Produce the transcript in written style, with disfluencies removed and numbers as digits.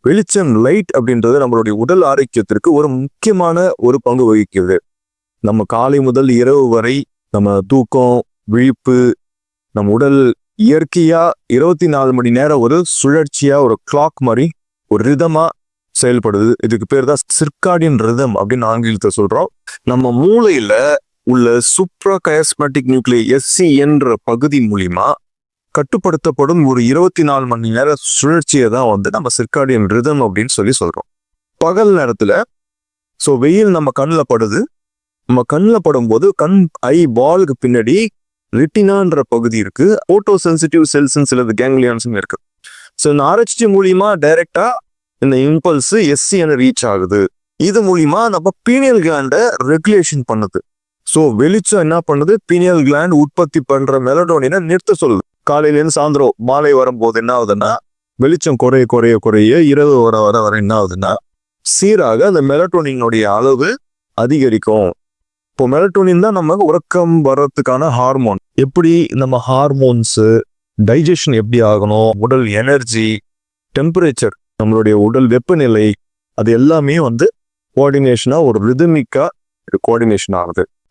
வெளிச்சம் லைட் அப்படின்றது நம்மளுடைய உடல் ஆரோக்கியத்திற்கு ஒரு முக்கியமான ஒரு பங்கு வகிக்குது. நம்ம காலை முதல் இரவு வரை நம்ம தூக்கம், விழிப்பு, நம்ம உடல் இயற்கையா 24 மணி நேரம் ஒரு சுழற்சியா ஒரு கிளாக் மாதிரி ஒரு ரிதமா செயல்படுது. இதுக்கு பேர் தான் சிர்காடியன் ரிதம் அப்படின்னு ஆங்கிலத்தை சொல்றோம். நம்ம மூளையில உள்ள சூப்ராகயஸ்மேட்டிக் நியூக்ளியர் எஸ்சி என்ற பகுதி மூலியமா கட்டுப்படுத்தப்படும் ஒரு 24 மணி நேர சுழற்சியை தான் நம்ம சிர்காடியன் ரிதம் அப்படின்னு சொல்றோம். பகல் நேரத்துல வெயில் நம்ம கண்ணில் படுது. நம்ம கண்ணில் படும்போது கண் ஐ பாலுக்கு பின்னாடி ரிட்டினான்ற பகுதி இருக்கு. போட்டோ சென்சிட்டிவ் செல்ஸ் சிலது கேங்லியான்ஸ் இருக்கு. இந்த ஆர்ஹெச்டி மூலியமா டைரக்டா இந்த இம்பல்ஸ் எஸ்சி ரீச் ஆகுது. இது மூலியமா நம்ம பீனியல் கிளாண்ட ரெகுலேஷன் பண்ணுது. வெளிச்சம் என்ன பண்ணுது? பீனியல் கிளாண்ட் உற்பத்தி பண்ற மெலடோனினை நிறுத்த சொல்லுது. காலையிலேருந்து சாயந்தரம் மாலை வரும்போது என்ன ஆகுதுன்னா, வெளிச்சம் குறைய குறைய குறைய இரவு வர வர வர என்ன ஆகுதுன்னா, சீராக அந்த மெலட்டோனினுடைய அளவு அதிகரிக்கும். இப்போ மெலட்டோனின் தான் நம்ம உறக்கம் வர்றதுக்கான ஹார்மோன். எப்படி நம்ம ஹார்மோன்ஸ் டைஜஷன் எப்படி ஆகணும், உடல் எனர்ஜி, டெம்பரேச்சர், நம்மளுடைய உடல் வெப்பநிலை, அது எல்லாமே கோஆர்டினேஷனா ஒரு ரிதமிக்கா கோஆர்டினேஷன் ஆகுது.